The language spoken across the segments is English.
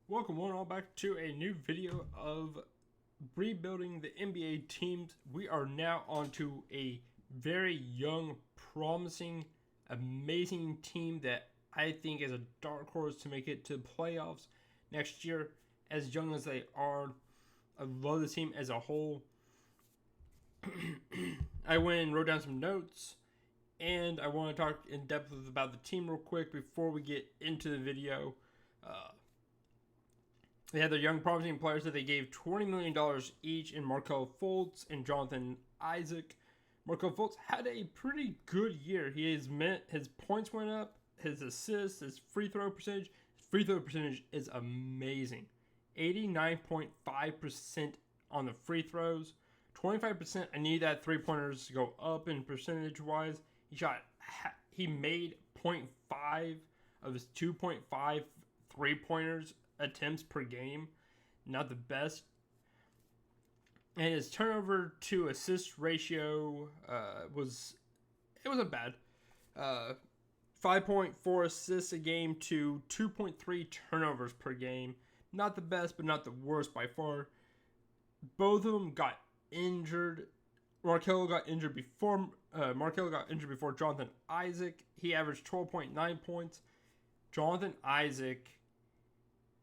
Welcome one and all back to a new video of rebuilding the NBA teams. We are now onto a very young, promising, amazing team that I think is a dark horse to make it to playoffs next year. As young as they are, I love the team as a whole. I went and wrote down some notes, and I want to talk in depth about the team real quick before we get into the video. They had their young promising players that they gave $20 million each in Markelle Fultz and Jonathan Isaac. Markelle Fultz had a pretty good year. His points went up, his assists, his free throw percentage. His free throw percentage is amazing. 89.5% on the free throws. 25%, I need that three-pointers to go up in percentage-wise. He made 0.5 of his 2.5 three-pointers attempts per game. Not the best. And his turnover to assist ratio wasn't bad. 5.4 assists a game to 2.3 turnovers per game. Not the best, but not the worst by far. Both of them got injured. Markelle got injured before Jonathan Isaac. He averaged 12.9 points. Jonathan Isaac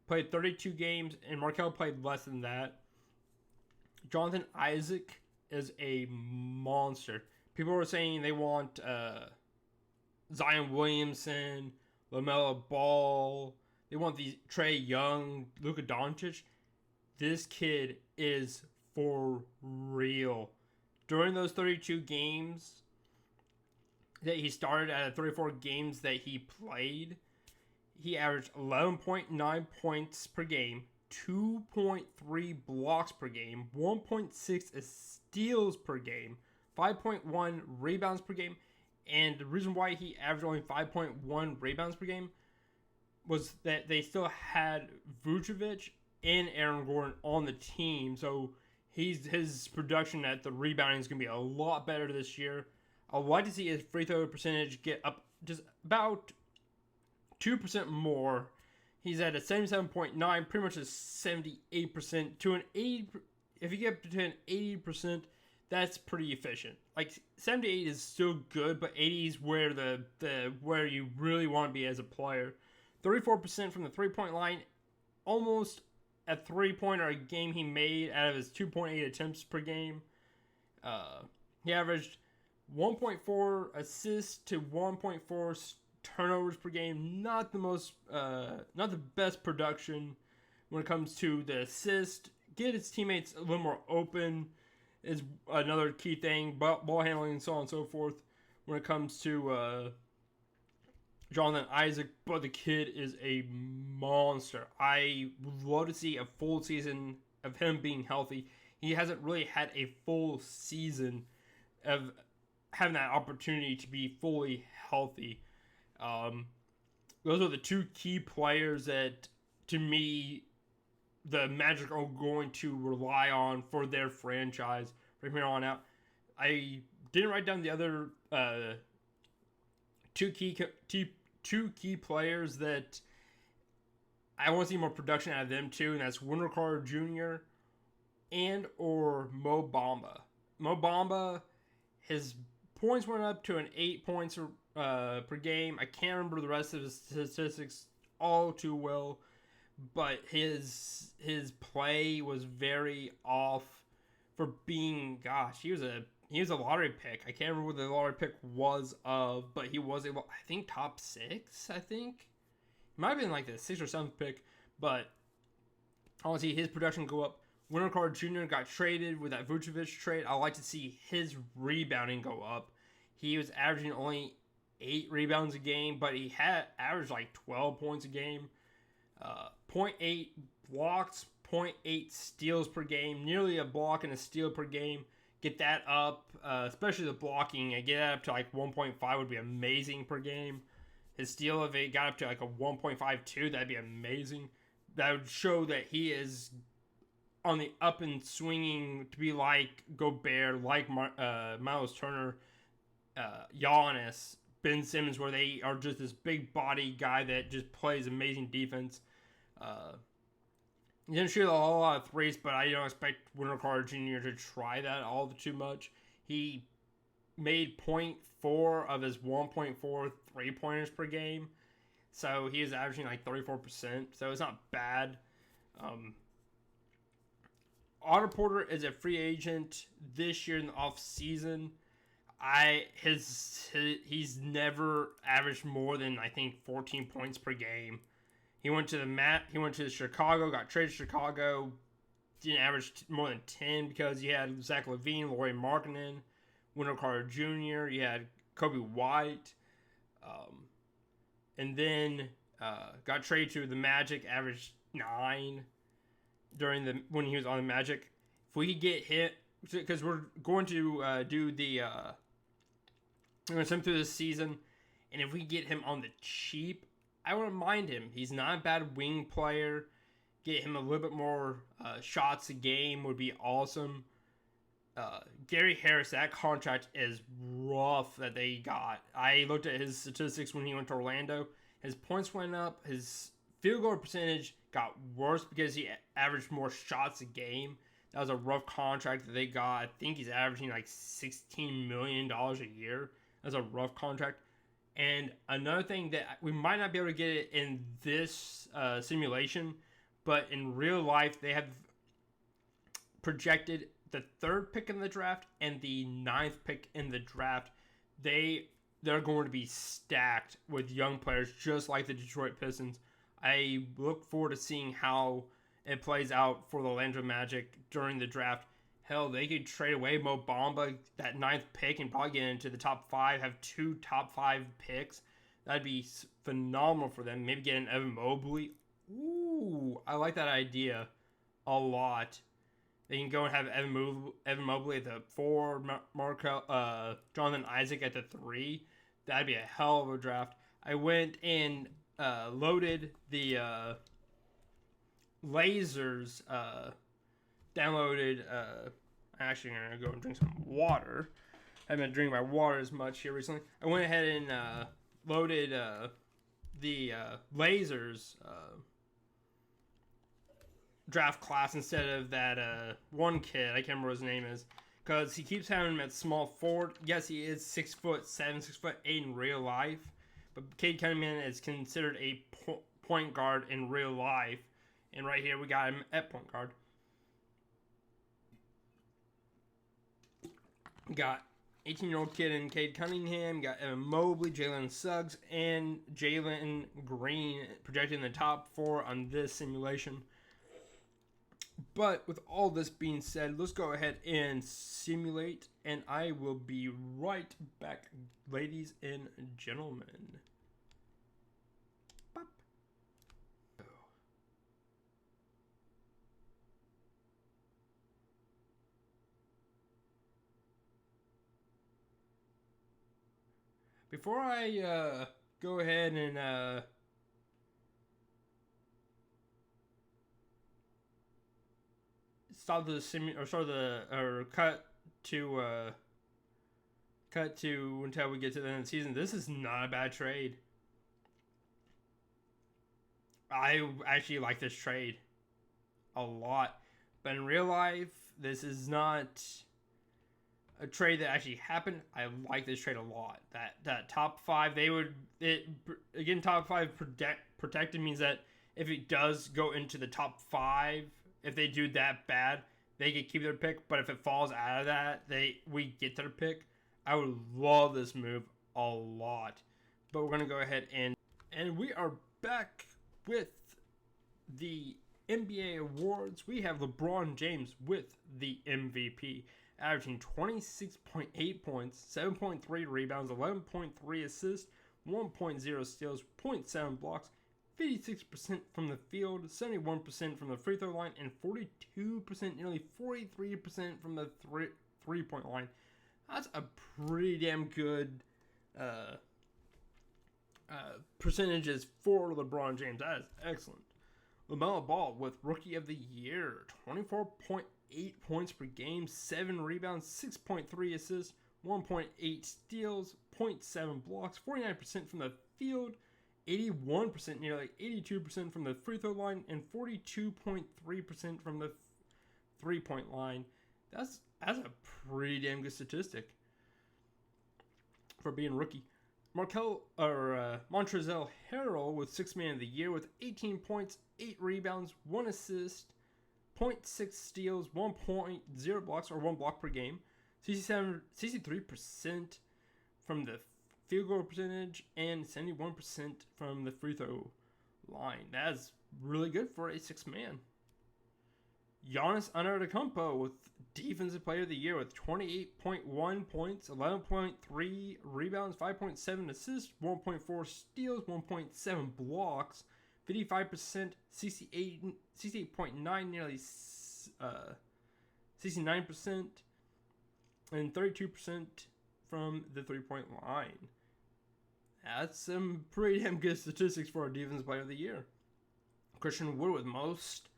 played 32 games, and Markelle played less than that. Jonathan Isaac is a monster. People were saying they want Zion Williamson, LaMelo Ball. They want these Trae Young, Luka Doncic. This kid is for real. During those 32 games that he started out of 34 games that he played, he averaged 11.9 points per game, 2.3 blocks per game, 1.6 steals per game, 5.1 rebounds per game. And the reason why he averaged only 5.1 rebounds per game was that they still had Vucevic and Aaron Gordon on the team. So his production at the rebounding is going to be a lot better this year. I'd like to see his free throw percentage get up just about 2% more. He's at a 77.9, pretty much a 78% to an 80. If you get to an 80%, that's pretty efficient. Like 78 is still good, but 80 is where where you really want to be as a player. 34% from the 3-point line, almost a 3-pointer a game he made out of his 2.8 attempts per game. He averaged 1.4 assists to 1.4 turnovers per game. Not the best production when it comes to the assist. Get his teammates a little more open is another key thing. Ball handling and so on and so forth when it comes to Jonathan Isaac. But the kid is a monster. I would love to see a full season of him being healthy. He hasn't really had a full season of having that opportunity to be fully healthy. Those are the two key players that, to me, the Magic are going to rely on for their franchise from here on out. I didn't write down the other two key players that I want to see more production out of them too, and that's Wendell Carter Jr. and or Mo Bamba. Mo Bamba, his points went up to an 8 points per game. I can't remember the rest of his statistics all too well, but his play was very off for being. Gosh, he was a lottery pick. I can't remember what the lottery pick was of, but he was I think top 6. I think it might have been like the 6th or 7th pick, but I want to see his production go up. Wendell Carter Jr. got traded with that Vucevic trade. I like to see his rebounding go up. He was averaging only 8 rebounds a game, but he had averaged like 12 points a game. 0.8 blocks, 0.8 steals per game, nearly a block and a steal per game. Get that up, especially the blocking. Get that up to like 1.5 would be amazing per game. His steal, if it got up to like a 1.52, that'd be amazing. That would show that he is on the up and swinging to be like Gobert, like Miles Turner, Giannis, Ben Simmons, where they are just this big body guy that just plays amazing defense. He didn't shoot a whole lot of threes, but I don't expect Wendell Carter Jr. to try that all too much. He made .4 of his 1.4 3-pointers per game. So he is averaging like 34%. So it's not bad. Otto Porter is a free agent this year in the off season. He's never averaged more than I think 14 points per game. He went to Chicago, got traded to Chicago, didn't average more than 10 because you had Zach LaVine, Lauri Markkanen, Wendell Carter Jr., you had Kobe White, and then got traded to the Magic, averaged 9 when he was on the Magic. If we could get hit, because we're going to do the we're going to send through this season, and if we get him on the cheap, I wouldn't mind him. He's not a bad wing player. Get him a little bit more shots a game would be awesome. Gary Harris, that contract is rough that they got. I looked at his statistics when he went to Orlando. His points went up. His field goal percentage got worse because he averaged more shots a game. That was a rough contract that they got. I think he's averaging like $16 million a year. That's a rough contract. And another thing that we might not be able to get it in this simulation, but in real life, they have projected the 3rd pick in the draft and the 9th pick in the draft. They're going to be stacked with young players, just like the Detroit Pistons. I look forward to seeing how it plays out for the Orlando Magic during the draft. Hell, they could trade away Mo Bamba, that 9th pick, and probably get into the top 5, have 2 top 5 picks. That'd be phenomenal for them. Maybe get an Evan Mobley. Ooh, I like that idea a lot. They can go and have Evan Mobley at the 4, Jonathan Isaac at the 3. That'd be a hell of a draft. I went and loaded the lasers, downloaded, actually I'm going to go and drink some water. I haven't been drinking my water as much here recently. I went ahead and loaded the lasers draft class instead of that one kid. I can't remember what his name is. Because he keeps having him at small forward. Yes, he is 6'7", 6'8" in real life. But Cade Cunningham is considered a point guard in real life. And right here we got him at point guard. Got 18-year-old kid in Cade Cunningham. Got Evan Mobley, Jalen Suggs, and Jalen Green projected in the top 4 on this simulation. But with all this being said, let's go ahead and simulate, and I will be right back, ladies and gentlemen. Bop. Before I go ahead and stop the cut to until we get to the end of the season. This is not a bad trade. I actually like this trade a lot, but in real life, this is not a trade that actually happened. I like this trade a lot. That top 5, top 5 protected means that if it does go into the top 5. If they do that bad, they could keep their pick. But if it falls out of that, we get their pick. I would love this move a lot. But we're going to go ahead and we are back with the NBA awards. We have LeBron James with the MVP, averaging 26.8 points, 7.3 rebounds, 11.3 assists, 1.0 steals, 0.7 blocks, 56% from the field, 71% from the free throw line, and 42%, nearly 43% from the three-point line. That's a pretty damn good percentages for LeBron James. That is excellent. LaMelo Ball with Rookie of the Year, 24.8 points per game, 7 rebounds, 6.3 assists, 1.8 steals, 0.7 blocks, 49% from the field, 81%, nearly 82% from the free throw line, and 42.3% from the 3-point line. That's a pretty damn good statistic for being rookie. Montrezl Harrell with 6th Man of the Year with 18 points, 8 rebounds, 1 assist, 0.6 steals, 1.0 blocks, or 1 block per game. 63% from the field goal percentage and 71% from the free throw line. That's really good for a 6th man. Giannis Antetokounmpo with Defensive Player of the Year with 28.1 points, 11.3 rebounds, 5.7 assists, 1.4 steals, 1.7 blocks, 55%, 68.9, nearly 69%, and 32% from the 3-point line. That's some pretty damn good statistics for a Defensive Player of the Year. Christian Wood with Most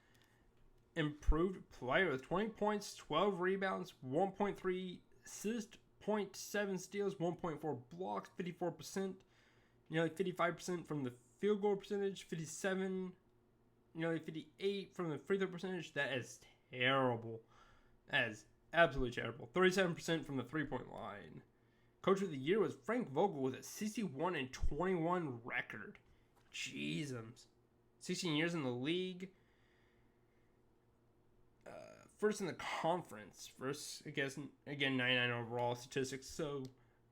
Improved Player with 20 points, 12 rebounds, 1.3 assists, 0.7 steals, 1.4 blocks, 54%, nearly 55% from the field goal percentage, 57, nearly 58 from the free throw percentage. That is terrible. That is absolutely terrible. 37% from the 3-point line. Coach of the Year was Frank Vogel with a 61-21 record. Jesus. 16 years in the league. First in the conference. First, I guess, again, 99 overall statistics. So,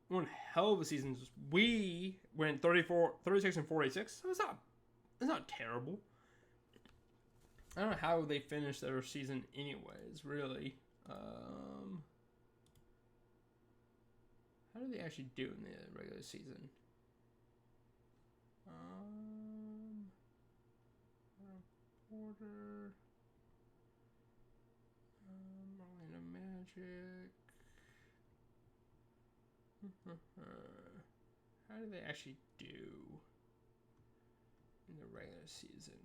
one hell of a season. We went 36 and 46. So it's not terrible. I don't know how they finished their season anyways, really. How did they actually do in the regular season? Porter. Orlando Magic. How did they actually do in the regular season?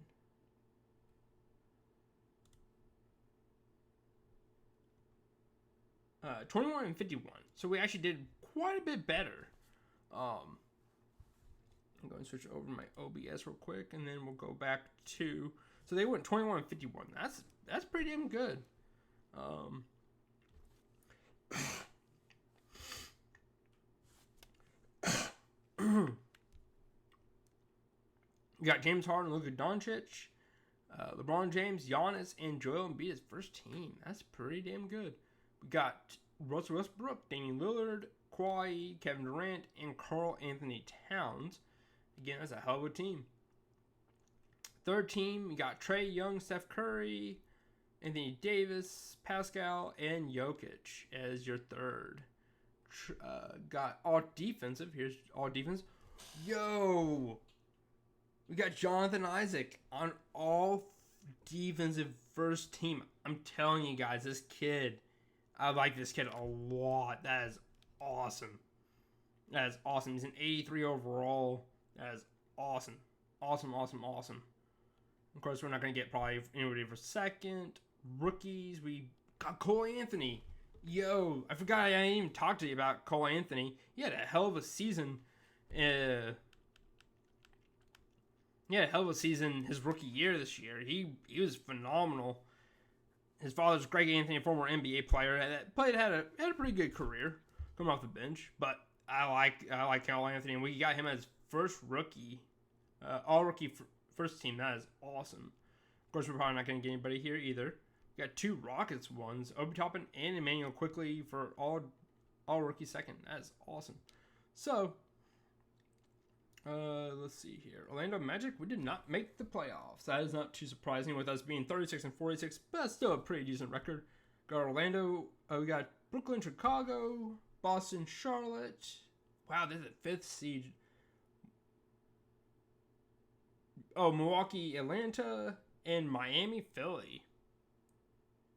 21 and 51. So we actually did quite a bit better. I'm going to switch over my OBS real quick, and then we'll go back to. So they went 21 and 51. That's pretty damn good. We got James Harden, Luka Doncic, LeBron James, Giannis, and Joel Embiid's first team. That's pretty damn good. We got Russell Westbrook, Damian Lillard, Kawhi, Kevin Durant, and Karl Anthony Towns. Again, that's a hell of a team. Third team, we got Trae Young, Steph Curry, Anthony Davis, Pascal, and Jokic as your third. Got all defensive. Here's all defense. Yo! We got Jonathan Isaac on all defensive first team. I'm telling you guys, this kid, I like this kid a lot. That is awesome. That is awesome. He's an 83 overall. That is awesome. Awesome. Of course, we're not going to get probably anybody for second. Rookies, we got Cole Anthony. Yo, I forgot I didn't even talk to you about Cole Anthony. He had a hell of a season. He had a hell of a season his rookie year this year. He was phenomenal. His father's Greg Anthony, a former NBA player, had a pretty good career coming off the bench. But I like Cole Anthony, and we got him as first rookie, all rookie first team. That is awesome. Of course, we're probably not going to get anybody here either. We got two Rockets ones, Obi Toppin and Emmanuel Quickly for all rookie second. That is awesome. So, let's see here. Orlando Magic, we did not make the playoffs. That is not too surprising with us being 36 and 46, but that's still a pretty decent record. Got Orlando. We got Brooklyn, Chicago, Boston, Charlotte. Wow, this is a 5th seed. Oh, Milwaukee, Atlanta, and Miami, Philly.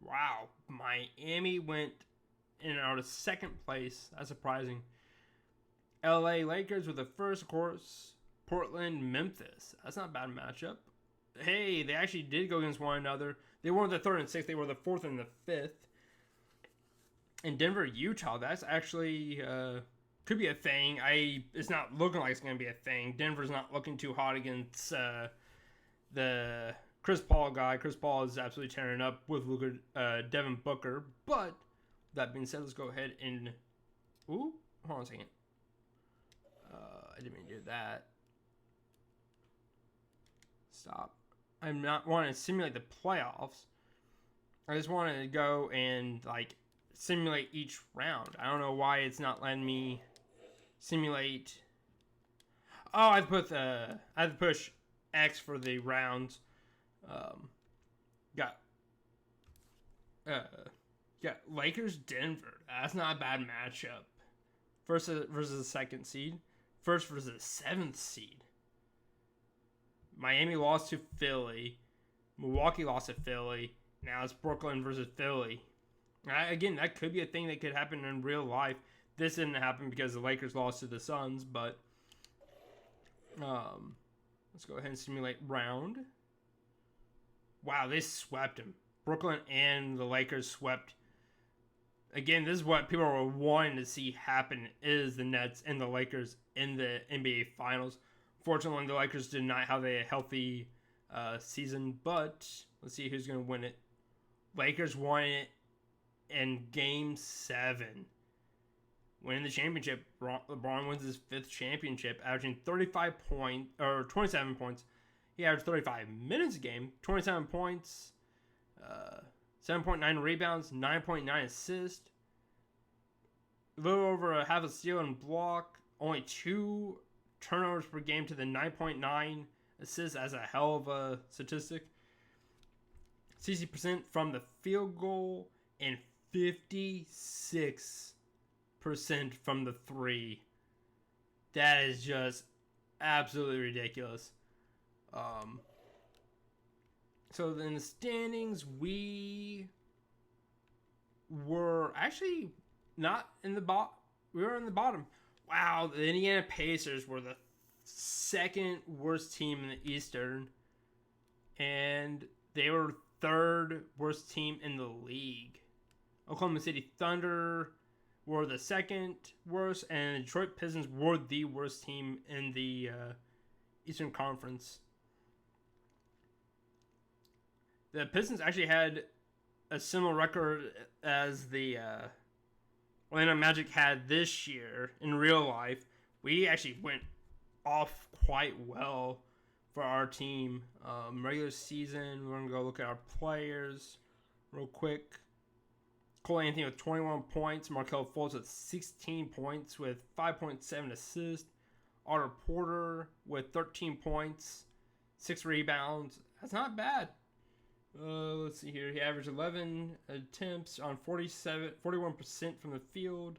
Wow, Miami went in out of second place. That's surprising. LA Lakers with the first, of course. Portland, Memphis. That's not a bad matchup. Hey, they actually did go against one another. They weren't the 3rd and 6th. They were the 4th and the 5th. And Denver, Utah. That's actually Could be a thing. It's not looking like it's going to be a thing. Denver's not looking too hot against the Chris Paul guy. Chris Paul is absolutely tearing up with Devin Booker. But that being said, let's go ahead and... Ooh, hold on a second. I didn't mean to do that. Stop. I'm not wanting to simulate the playoffs. I just wanted to go and, like, simulate each round. I don't know why it's not letting me simulate. Oh, I have to push X for the rounds. Got Lakers Denver. That's not a bad matchup. First versus the second seed. First versus the seventh seed. Miami lost to Philly. Milwaukee lost to Philly. Now it's Brooklyn versus Philly. Again, that could be a thing that could happen in real life. This didn't happen because the Lakers lost to the Suns, but let's go ahead and simulate round. Wow, they swept him. Brooklyn and the Lakers swept. Again, this is what people were wanting to see happen, is the Nets and the Lakers in the NBA Finals. Fortunately, the Lakers did not have a healthy season, but let's see who's going to win it. Lakers won it in Game 7. Winning the championship, LeBron wins his 5th championship, averaging 27 points. He averaged 35 minutes a game, 27 points, 7.9 rebounds, 9.9 assists, a little over a half a steal and block, only 2 turnovers per game to the 9.9 assists. As a hell of a statistic. 60% from the field goal and 56% from the 3. That is just absolutely ridiculous. So in the standings, we were actually not in the bottom. We were in the bottom. Wow, the Indiana Pacers were the second worst team in the Eastern, and they were 3rd worst team in the league. Oklahoma City Thunder were the 2nd worst, and the Detroit Pistons were the worst team in the Eastern Conference. The Pistons actually had a similar record as the Orlando Magic had this year in real life. We actually went off quite well for our team. Regular season, we're going to go look at our players real quick. Cole Anthony with 21 points. Markelle Fultz with 16 points with 5.7 assists. Otto Porter with 13 points, 6 rebounds. That's not bad. Let's see here. He averaged 11 attempts on 41% from the field,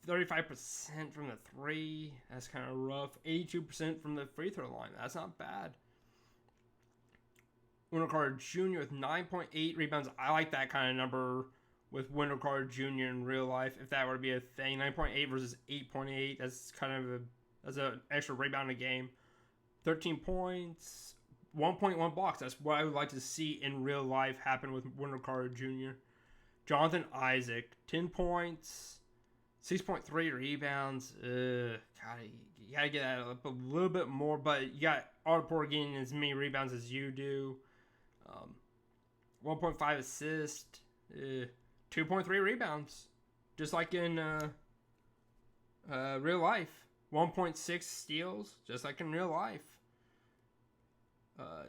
35% from the 3. That's kind of rough. 82% from the free throw line. That's not bad. Wendell Carter Jr. with 9.8 rebounds. I like that kind of number with Wendell Carter Jr. in real life. If that were to be a thing, 9.8 versus 8.8. That's kind of an extra rebound a game. 13 points. 1.1 blocks. That's what I would like to see in real life happen with Wendell Carter Jr. Jonathan Isaac, 10 points, 6.3 rebounds. God, you got to get that up a little bit more, but you got Otto Porter getting as many rebounds as you do. 1.5 assists, 2.3 rebounds, just like in real life. 1.6 steals, just like in real life.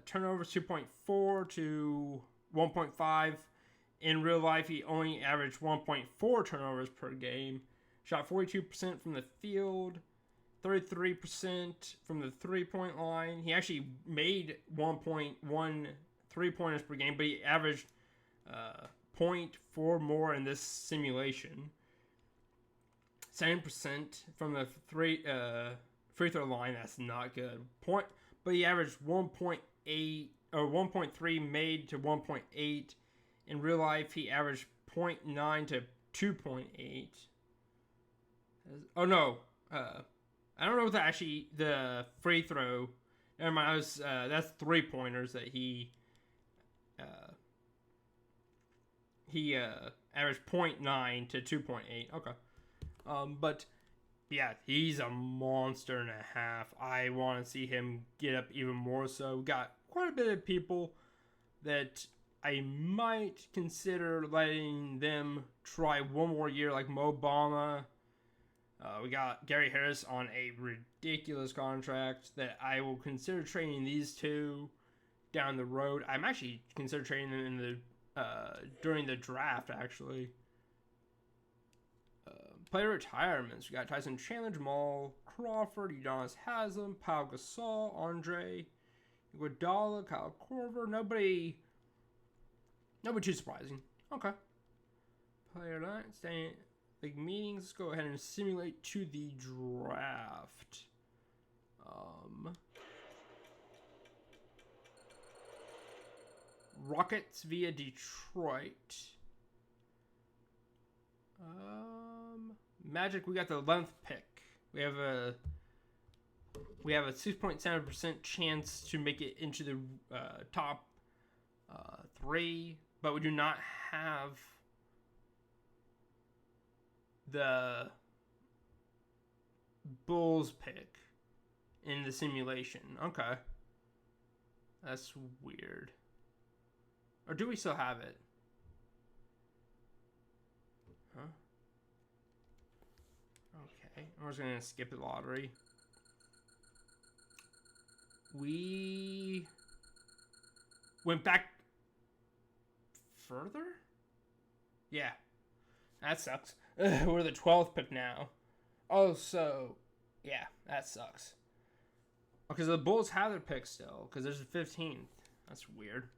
Turnovers 2.4 to 1.5. In real life, he only averaged 1.4 turnovers per game. Shot 42% from the field, 33% from the three-point line. He actually made 1.1 three-pointers per game, but he averaged 0.4 more in this simulation. 7% from the free throw line. That's not good. But he averaged 1.8 or 1.3 made to 1.8. In real life, he averaged 0.9 to 2.8. Oh no, I don't know if that actually the free throw. Never mind. That's 3-pointers that he averaged 0.9 to 2.8. Okay, but Yeah, he's a monster and a half. I want to see him get up even more so. We got quite a bit of people that I might consider letting them try one more year, like Mo Bama. We got Gary Harris on a ridiculous contract that I will consider trading these two down the road. I'm actually consider trading them in the during the draft actually. Player retirements. We got Tyson Chandler, Jamal Crawford, Udonis Haslam, Pau Gasol, Andre Iguodala, Kyle Korver. Nobody too surprising. Okay. Player night, staying like meetings. Let's go ahead and simulate to the draft. Rockets via Detroit. Magic. We got the 11th pick. We have a 6.7% chance to make it into the top 3, but we do not have the Bulls pick in the simulation. Okay. That's weird. Or do we still have it? Huh? Okay. We're just going to skip the lottery. We went back further? Yeah. That sucks. We're the 12th pick now. Oh, so... yeah, that sucks. Because the Bulls have their pick still. Because there's a 15th. That's weird.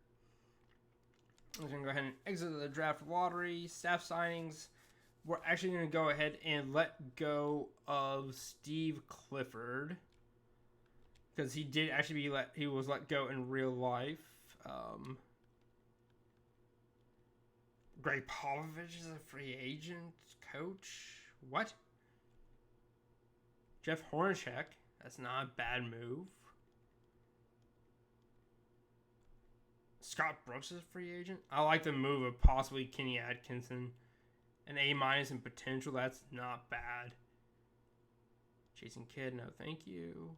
I'm going to go ahead and exit the draft lottery. Staff signings. We're actually going to go ahead and let go of Steve Clifford. Because he did actually he was let go in real life. Greg Popovich is a free agent coach. What? Jeff Hornacek. That's not a bad move. Scott Brooks is a free agent. I like the move of possibly Kenny Atkinson. An A- in potential. That's not bad. Jason Kidd. No, thank you.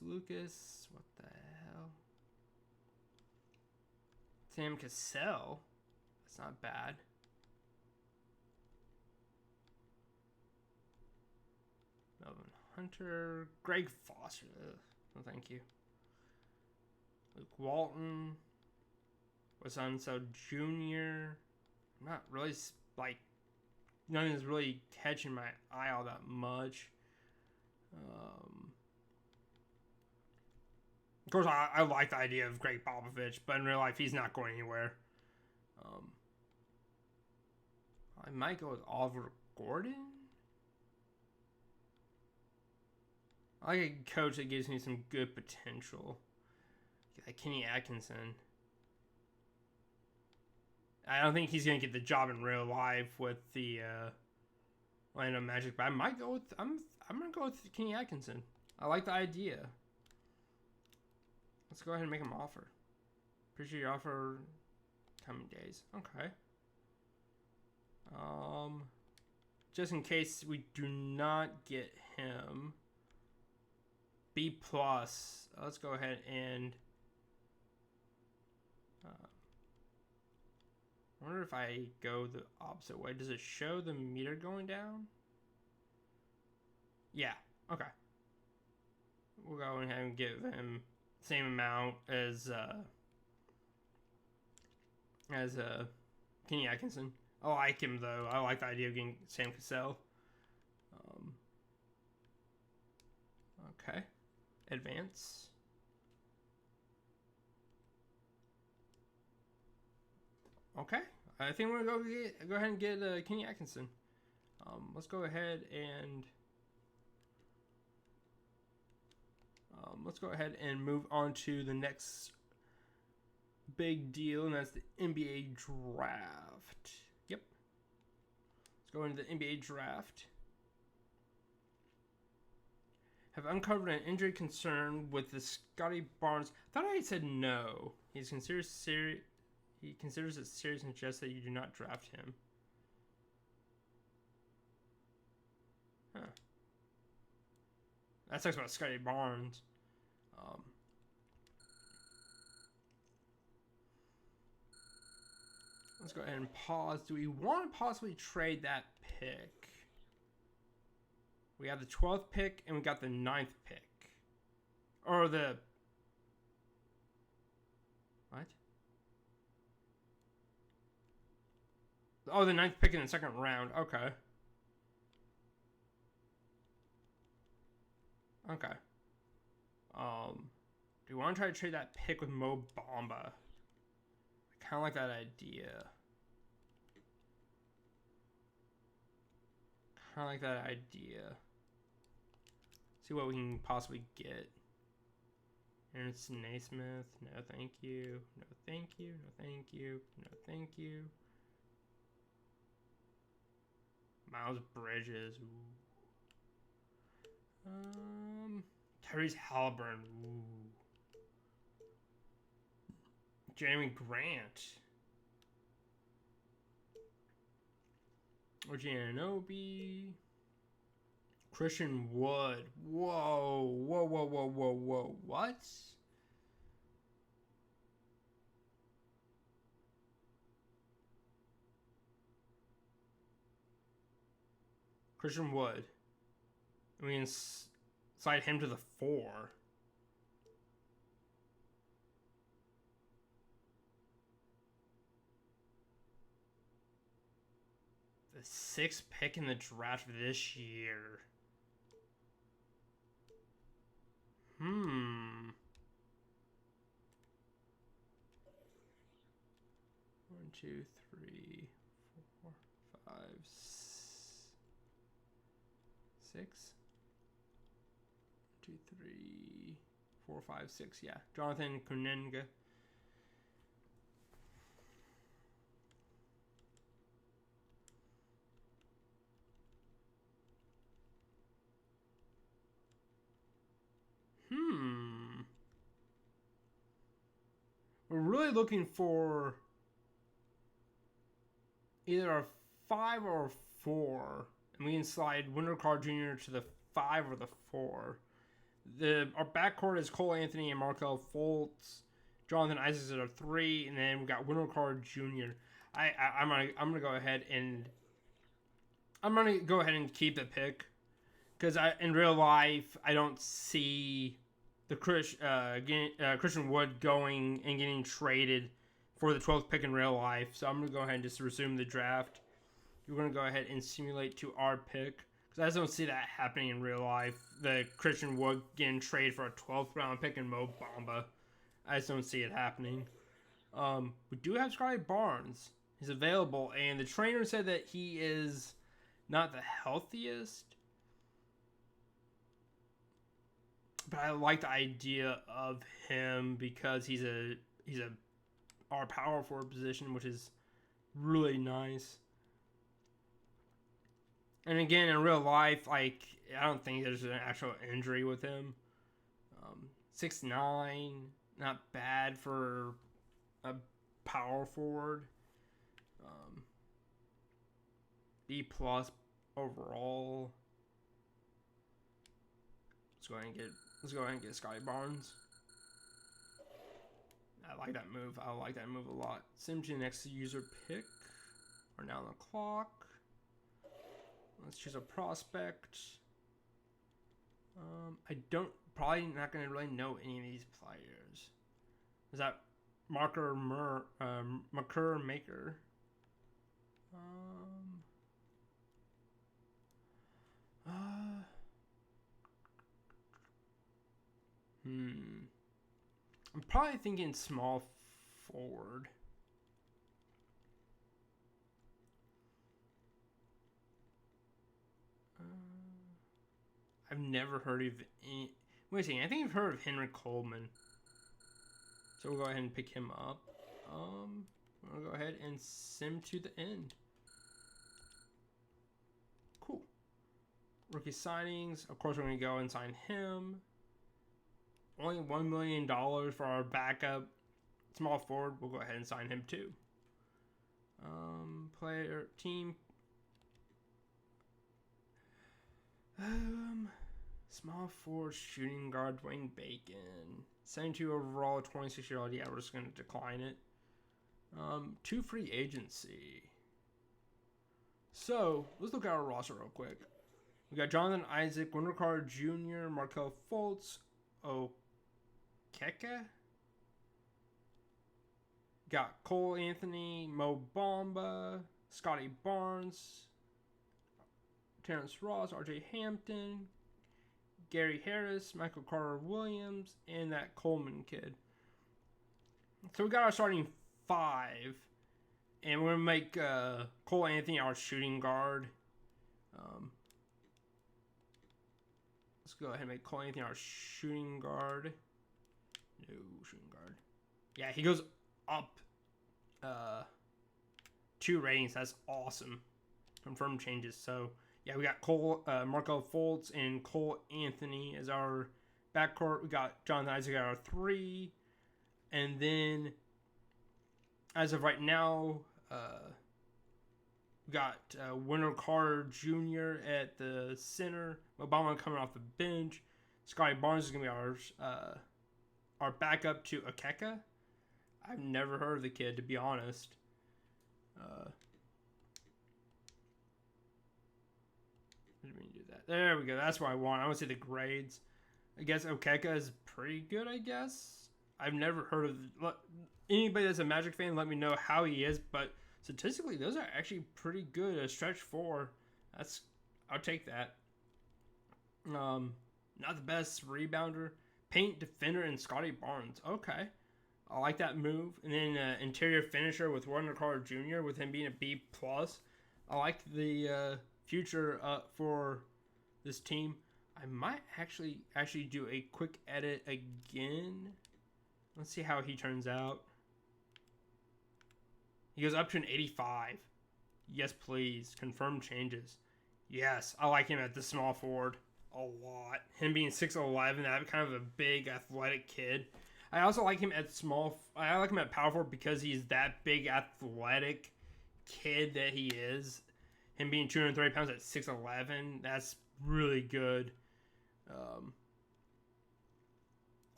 Lucas. What the hell? Sam Cassell. That's not bad. Melvin Hunter. Greg Foster. Ugh. No, thank you. Luke Walton. Wasanso Jr. I'm not really, like, nothing's really catching my eye all that much. Of course, I like the idea of Greg Popovich, but in real life, he's not going anywhere. I might go with Oliver Gordon. I like a coach that gives me some good potential. Like Kenny Atkinson. I don't think he's going to get the job in real life with the Orlando Magic, but I might go with... I'm going to go with Kenny Atkinson. I like the idea. Let's go ahead and make him an offer. Appreciate your offer coming days. Okay. Just in case we do not get him, B+. Let's go ahead and... I wonder if I go the opposite way. Does it show the meter going down? Yeah. Okay. We'll go ahead and give him the same amount as Kenny Atkinson. I like him though. I like the idea of getting Sam Cassell. Okay. Advance. Okay. I think we're gonna go ahead and get Kenny Atkinson. Let's go ahead and move on to the next big deal, and that's the NBA draft. Yep. Let's go into the NBA draft. Have uncovered an injury concern with the Scotty Barnes. I thought I said no. He considers it serious and suggests that you do not draft him. Huh. That sucks about Scotty Barnes. Let's go ahead and pause. Do we want to possibly trade that pick? We have the 12th pick and we got the 9th pick. Or the... What? Oh, the 9th pick in the second round. Okay. Okay. Do you want to try to trade that pick with Mo Bamba? I kind of like that idea. Kind of like that idea. See what we can possibly get. Ernest Naismith. No, thank you. No, thank you. No, thank you. No, thank you. Miles Bridges. Ooh. Tyrese Halliburton. Ooh. Jeremy Grant. Or Giannobi. Christian Wood. Whoa. Whoa, whoa, whoa, whoa, whoa. What? Christian Wood. We can slide him to the 4. The 6th pick in the draft this year. 1, 2, 3, 4, 5, 6. 2, 3, 4, 5, 6. Yeah, Jonathan Kunenga. We're really looking for either a 5 or a 4. And we can slide Wendell Carter Jr. to the 5 or the 4. Our backcourt is Cole Anthony and Markelle Fultz. Jonathan Isaacs at a 3. And then we got Wendell Carter Jr. I'm gonna go ahead and keep the pick. Because in real life, I don't see the Christian Wood going and getting traded for the 12th pick in real life. So I'm going to go ahead and just resume the draft. We're going to go ahead and simulate to our pick. Because I just don't see that happening in real life. The Christian Wood getting traded for a 12th round pick in Mo Bamba. I just don't see it happening. We do have Scotty Barnes. He's available. And the trainer said that he is not the healthiest. But I like the idea of him because he's our power forward position, which is really nice. And again, in real life, like I don't think there's an actual injury with him. 6'9", not bad for a power forward. B+ overall. Let's go ahead and get Scotty Barnes. I like that move. I like that move a lot. Sim to the next user pick. We're now on the clock. Let's choose a prospect. Probably not going to really know any of these players. Is that Maker? I'm probably thinking small forward. I've never heard of any... Wait a second, I think I've heard of Henry Coleman. So we'll go ahead and pick him up. We'll go ahead and sim to the end. Cool. Rookie signings. Of course, we're going to go and sign him. Only $1 million for our backup small forward. We'll go ahead and sign him too. Player team. Small forward shooting guard Dwayne Bacon. 72 overall, 26-year-old. Yeah, we're just going to decline it. 2 free agency. So, let's look at our roster real quick. We got Jonathan Isaac, Wendell Carter Jr., Markelle Fultz, Okeke. Got Cole Anthony, Mo Bamba, Scotty Barnes, Terrence Ross, RJ Hampton, Gary Harris, Michael Carter Williams, and that Coleman kid. So we got our starting 5. And we're going to make Cole Anthony our shooting guard. Let's go ahead and make Cole Anthony our shooting guard. No, shooting guard. Yeah, he goes up 2 ratings. That's awesome. Confirmed changes. So, yeah, we got Markelle Fultz and Cole Anthony as our backcourt. We got Jonathan Isaac at our 3. And then, as of right now, we got Wendell Carter Jr. at the center. Obama coming off the bench. Scotty Barnes is going to be our backup to Okeke. I've never heard of the kid, to be honest. Didn't mean to do that. There we go. That's what I want. I want to see the grades. I guess Okeke is pretty good, I guess. I've never heard of... Anybody that's a Magic fan, let me know how he is. But statistically, those are actually pretty good. A stretch 4. I'll take that. Not the best rebounder. Paint defender and Scotty Barnes. Okay. I like that move. And then interior finisher with Wendell Carter Jr. with him being a B+. I like the future for this team. I might actually do a quick edit again. Let's see how he turns out. He goes up to an 85. Yes, please. Confirm changes. Yes, I like him at the small forward a lot. Him being 6'11", that kind of a big athletic kid. I also like him at I like him at power forward because he's that big athletic kid that he is. Him being 230 pounds at 6'11", that's really good.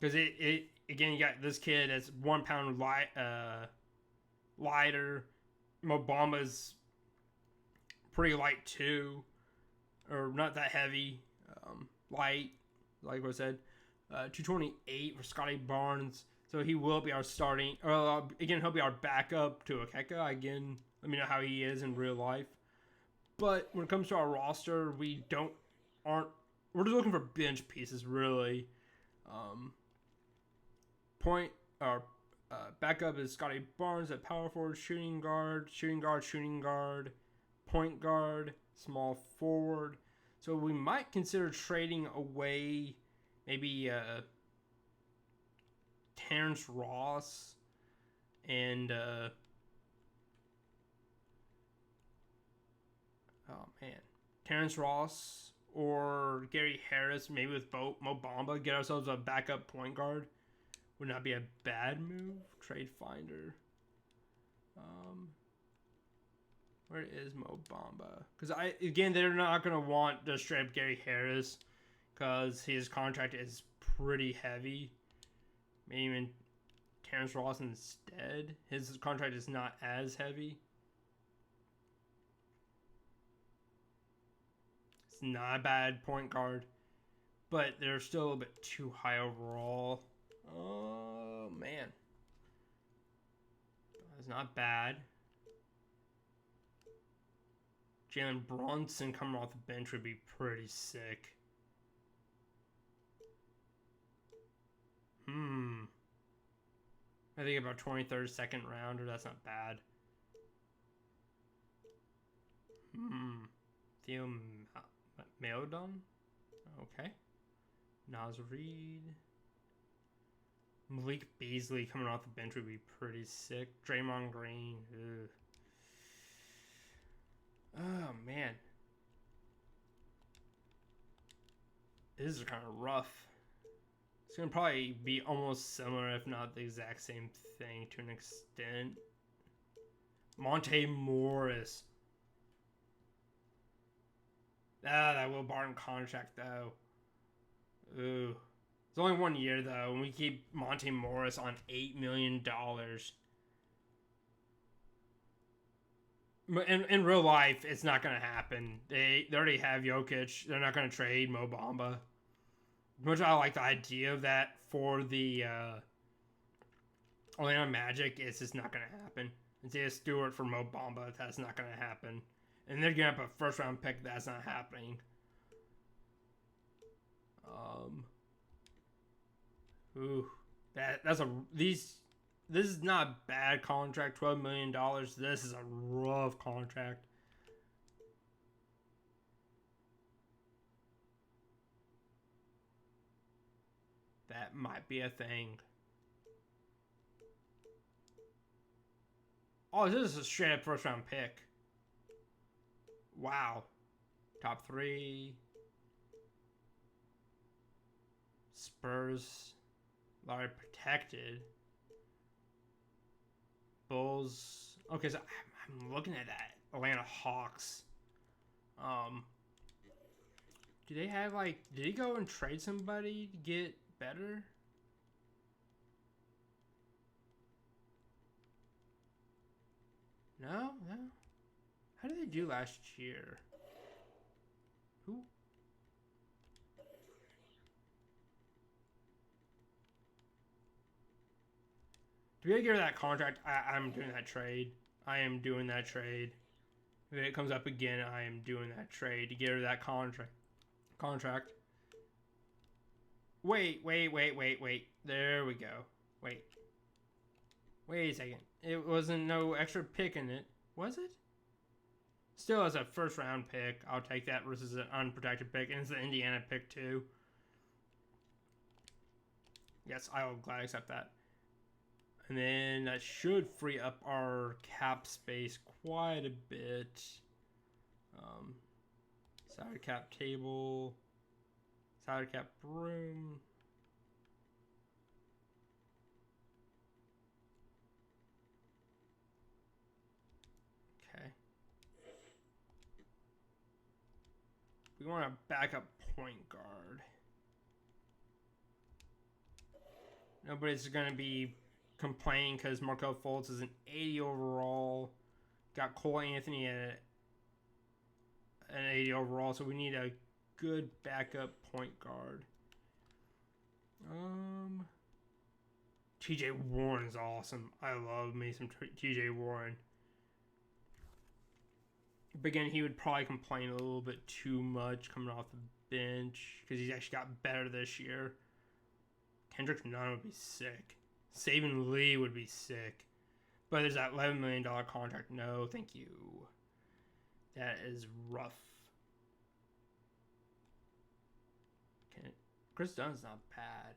Because again, you got this kid that's 1 pound lighter. Mo Bamba's pretty light too, or not that heavy. Light, like I said. 228 for Scotty Barnes. So he will be our starting, or again, he'll be our backup to Okeke. Again, let me know how he is in real life. But when it comes to our roster, we're just looking for bench pieces, really. Backup is Scotty Barnes at power forward, shooting guard, point guard, small forward. So we might consider trading away maybe Terrence Ross and Terrence Ross or Gary Harris, maybe with Mo Bamba, get ourselves a backup point guard. Would not be a bad move. Trade finder. Where is Mo Bamba? Because they're not gonna want to straight up Gary Harris because his contract is pretty heavy. Maybe even Terrence Ross instead. His contract is not as heavy. It's not a bad point guard, but they're still a little bit too high overall. Oh, man. That's not bad. Jalen Brunson coming off the bench would be pretty sick. I think about 23rd, second rounder. That's not bad. Theo Maildon. Okay. Naz Reid. Malik Beasley coming off the bench would be pretty sick. Draymond Green. Ugh. Oh, man. This is kind of rough. It's going to probably be almost similar, if not the exact same thing to an extent. Monte Morris. Ah, that Will Barton contract though. Ooh. It's only 1 year though, and we keep Monte Morris on $8 million. In real life, it's not gonna happen. They already have Jokic. They're not gonna trade Mo Bamba. Which I like the idea of that for the Orlando Magic. It's just not gonna happen. Isaiah Stewart for Mo Bamba. That's not gonna happen. And they're gonna have a first round pick. That's not happening. Ooh, that's a these. This is not a bad contract. $12 million. This is a rough contract. That might be a thing. Oh, this is a straight up first round pick. Wow. Top 3. Spurs. Lottery protected. Bulls. Okay, so I'm looking at that. Atlanta Hawks. Do they have like? Did he go and trade somebody to get better? No. How did they do last year? Who? Do we get rid of that contract? I'm doing that trade. I am doing that trade. If it comes up again, I am doing that trade to get rid of that contract. Wait. There we go. Wait a second. It wasn't no extra pick in it, was it? Still as a first round pick, I'll take that versus an unprotected pick, and it's the Indiana pick too. Yes, I will gladly accept that. And then that should free up our cap space quite a bit. Salary cap table, salary cap room. Okay. We want a backup point guard. Nobody's going to be complaining because Markelle Fultz is an 80 overall. Got Cole Anthony at an 80 overall, so we need a good backup point guard. TJ Warren's awesome. I love me some TJ Warren. But again, he would probably complain a little bit too much coming off the bench because he's actually got better this year. Kendrick Nunn would be sick. Saban Lee would be sick. But there's that $11 million contract. No, thank you. That is rough. Okay. Chris Dunn's not bad.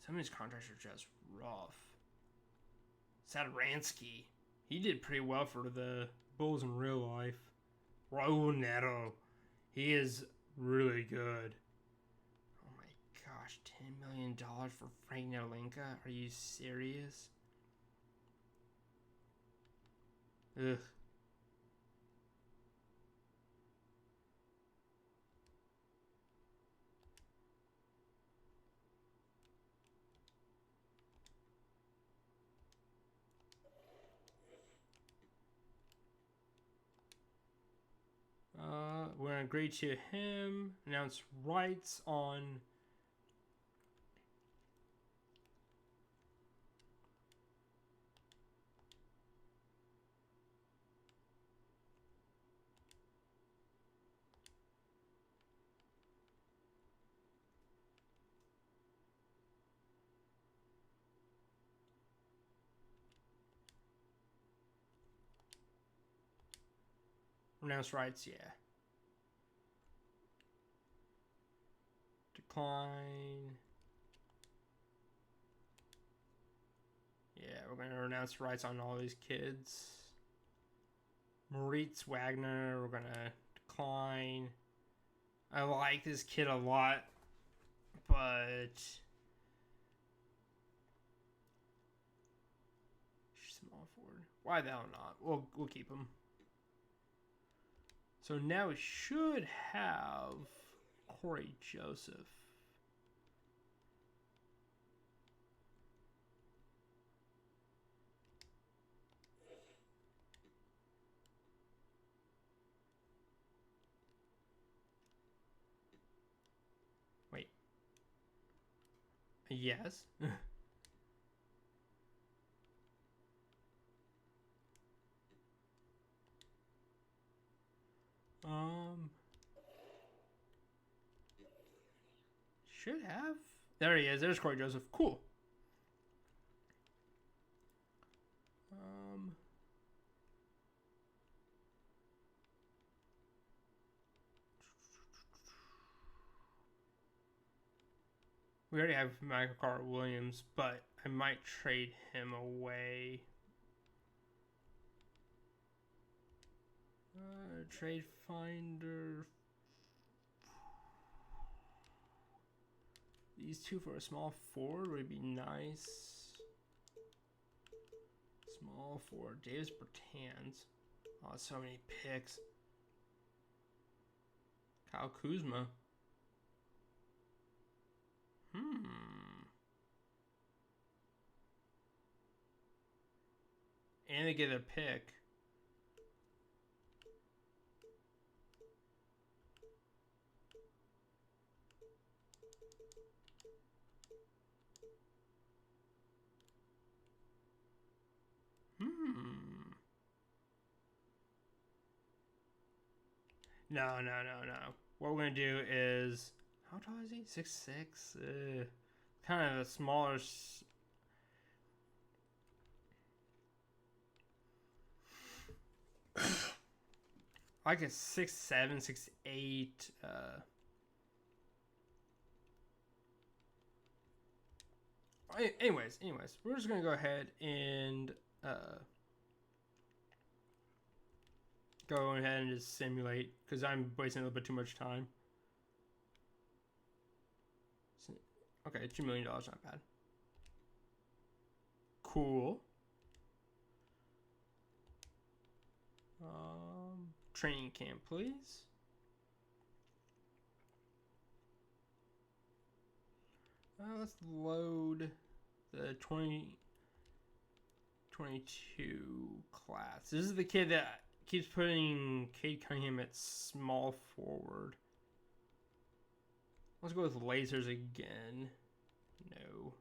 Some of these contracts are just rough. Satoransky. He did pretty well for the Bulls in real life. Raul Neto. He is really good. Oh my gosh. $10 million for Frank Ntilikina? Are you serious? Ugh. We're going to agree to him. Announce rights on... Announce rights, yeah. Decline. Yeah, we're going to announce rights on all these kids. Moritz Wagner, we're going to decline. I like this kid a lot, but... Small forward. Why the hell not? We'll keep him. So now we should have Corey Joseph. Wait. Yes. Should have. There he is. There's Corey Joseph. Cool. We already have Michael Carter Williams, but I might trade him away. Trade finder. These two for a small forward would be nice. Small forward. Davis Bertans. Oh, so many picks. Kyle Kuzma. And they get a pick. No. What we're gonna do is, how tall is he? 6'6". Kind of a smaller. Like a 6'7", 6'8". Anyways, we're just gonna go ahead and go ahead and just simulate because I'm wasting a little bit too much time. Okay, $2 million, not bad. Cool. Training camp, please. Let's load the 2022 class. This is the kid that keeps putting Cade Cunningham at small forward. Let's go with lasers again. No.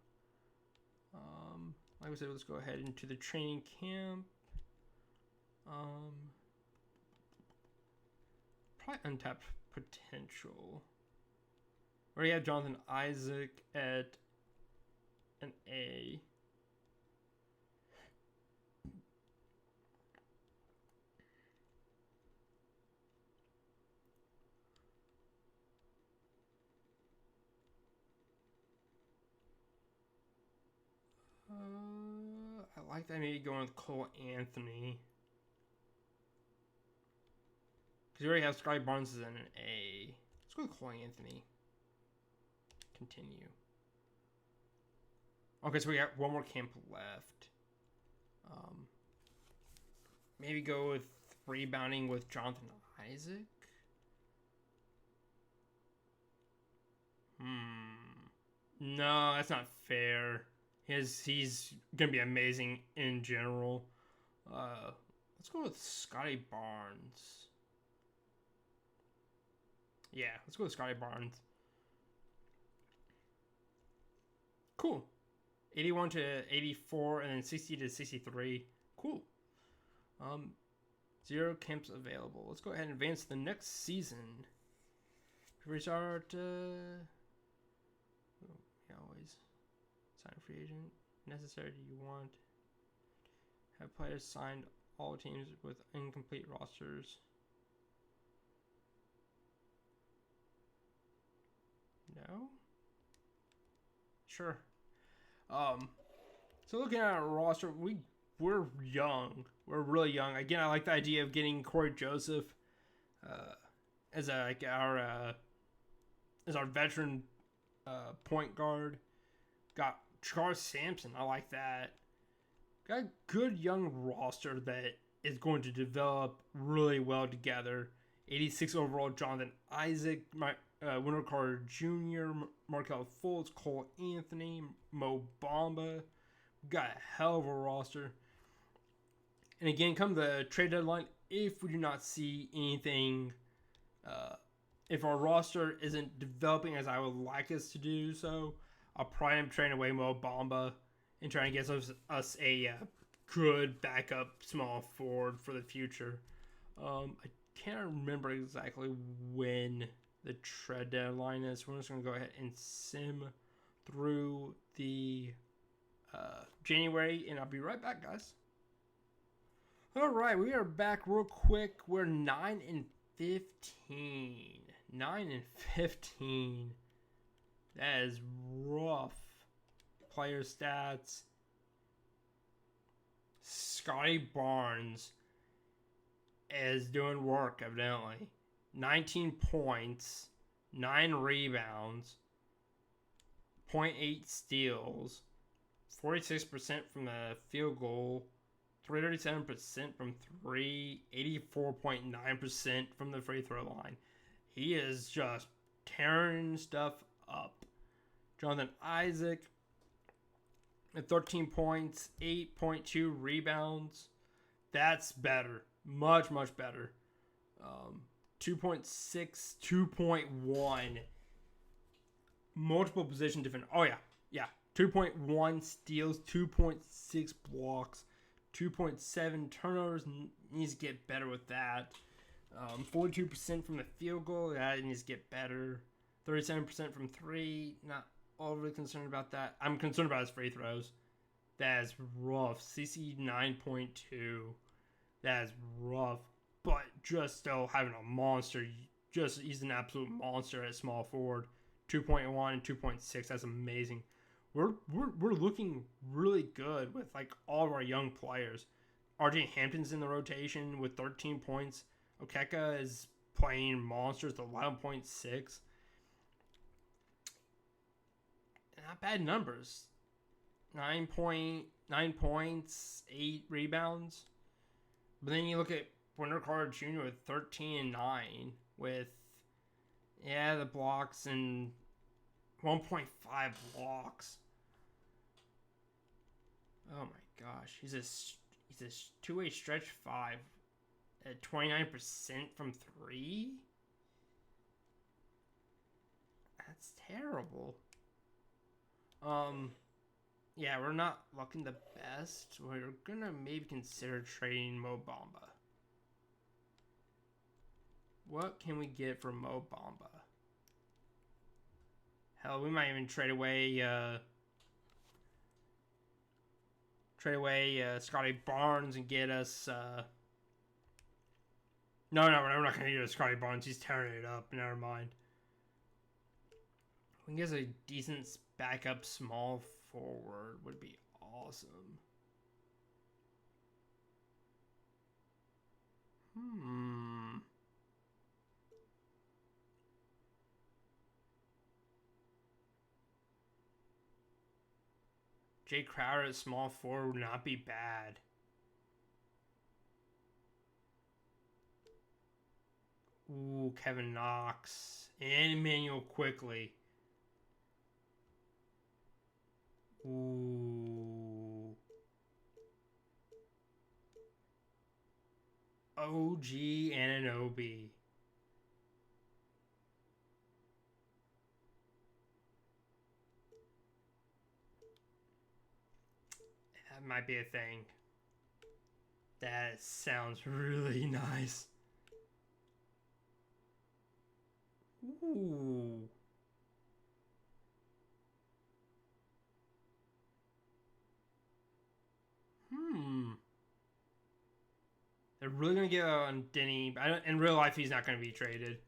Like I said, let's go ahead into the training camp. Probably untapped potential. We already have Jonathan Isaac at an A. I like that maybe going with Cole Anthony. Because we already have Scotty Barnes as an A. Let's go with Cole Anthony. Continue. Okay, so we got one more camp left. Maybe go with rebounding with Jonathan Isaac. No, that's not fair. He's gonna be amazing in general. Let's go with Scotty Barnes. Yeah, let's go with Scotty Barnes. Cool. 81 to 84 and then 60 to 63. Cool. 0 camps available. Let's go ahead and advance to the next season. Restart. Always sign a free agent. Necessary. Do you want? Have players signed all teams with incomplete rosters. No. Sure. So looking at our roster, we're young. We're really young. Again, I like the idea of getting Corey Joseph as our veteran point guard. Got Charles Sampson. I like that. Got a good young roster that is going to develop really well together. 86 overall, Jonathan Isaac, Wendell Carter Jr., Markelle Fultz, Cole Anthony, Mo Bamba. Got a hell of a roster. And again, come the trade deadline, if we do not see anything, if our roster isn't developing as I would like us to do so, I'll probably am trading away Mo Bamba and trying to get us a good backup small forward for the future. I can't remember exactly when the trade deadline is. We're just going to go ahead and sim through the January, and I'll be right back, guys. All right, we are back real quick. We're 9-15. 9-15. That is rough. Player stats. Scotty Barnes is doing work, evidently. 19 points, 9 rebounds, 0.8 steals, 46% from the field goal, 337% from 3, 84.9% from the free throw line. He is just tearing stuff up. Jonathan Isaac at 13 points, 8.2 rebounds. That's better. Much, much better. 2.6, 2.1. Multiple position different. Oh, yeah. 2.1 steals, 2.6 blocks, 2.7 turnovers. Needs to get better with that. 42% from the field goal. That needs to get better. 37% from 3. Not overly concerned about that. I'm concerned about his free throws. That is rough. CC 9.2. That is rough. But just still having a monster. He's an absolute monster at small forward. 2.1 and 2.6. That's amazing. We're looking really good with like all of our young players. RJ Hampton's in the rotation with 13 points. Okeka is playing monsters with 11.6. Not bad numbers. 9 points, 8 rebounds. But then you look at Wendell Carter Jr. with 13 and 9 with the blocks and 1.5 blocks. Oh my gosh, he's a two-way stretch 5 at 29% from 3. That's terrible. Yeah, we're not looking the best. We're gonna maybe consider trading Mo Bamba. What can we get for Mo Bamba? Hell, we might even trade away Scotty Barnes and get us. No, we're not gonna get Scotty Barnes. He's tearing it up. Never mind. We can get a decent backup small forward would be awesome. Jay Crowder at small forward would not be bad. Ooh, Kevin Knox and Emmanuel Quickly. Ooh. OG Anunoby. That might be a thing. That sounds really nice. Ooh. They're really going to get on Denny. In real life, he's not going to be traded.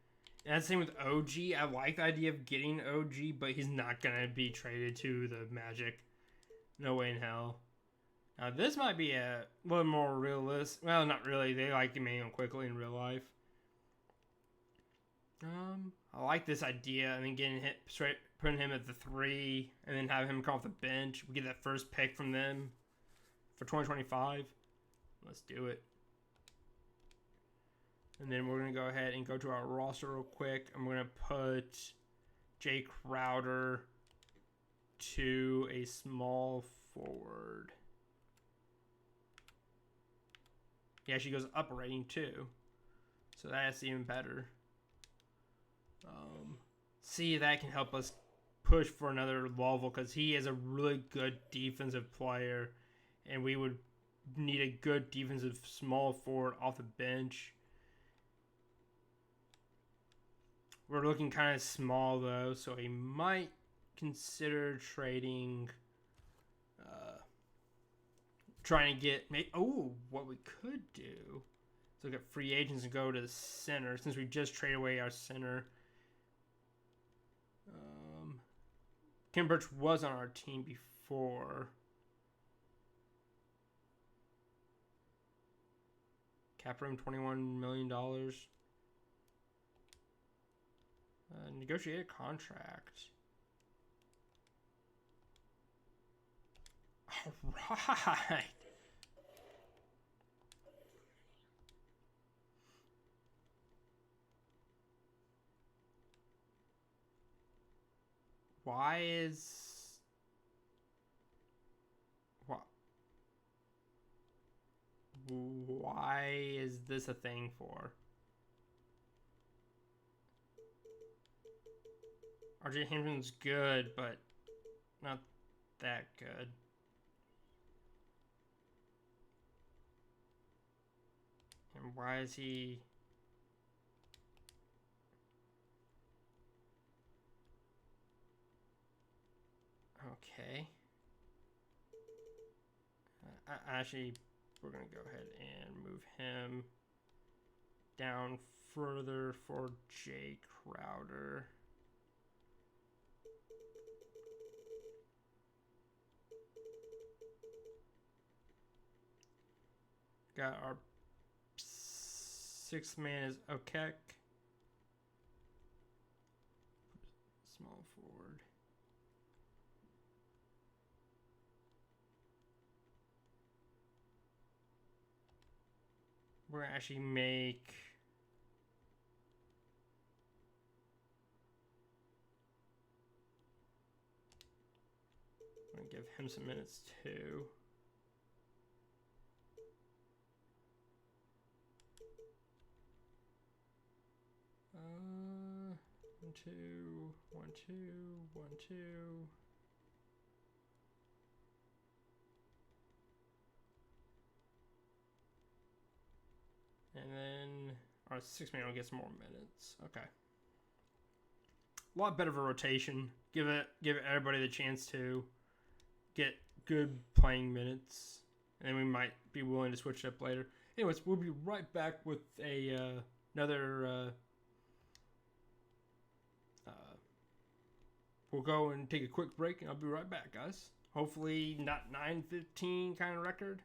And that's the same with OG. I like the idea of getting OG, but he's not going to be traded to the Magic. No way in hell. Now, this might be a little more realistic. Well, not really. They like Emmanuel Quickly in real life. I like this idea. And then putting him at the 3, and then having him come off the bench. We get that first pick from them for 2025. Let's do it. And then we're going to go ahead and go to our roster real quick. I'm going to put Jay Crowder to a small forward. He actually goes up a rating too. So that's even better. See, that can help us push for another level because he is a really good defensive player. And we would need a good defensive small forward off the bench. We're looking kind of small, though, so he might consider trading, trying to get, what we could do is look at free agents and go to the center, since we just traded away our center. Kim Birch was on our team before. Cap room, $21 million. Negotiate a contract. All right. Why is this a thing for? RJ Hampton's good, but not that good. And why is he... Okay. Actually, we're going to go ahead and move him down further for Jay Crowder. Got our sixth man is Okek. Small forward. We're gonna actually make I'm gonna give him some minutes too. One, two, one, two, one, two. And then our six man will get some more minutes. Okay. A lot better of a rotation. Give everybody the chance to get good playing minutes. And we might be willing to switch it up later. Anyways, we'll be right back with another we'll go and take a quick break, and I'll be right back, guys. Hopefully not 9-15 kind of record.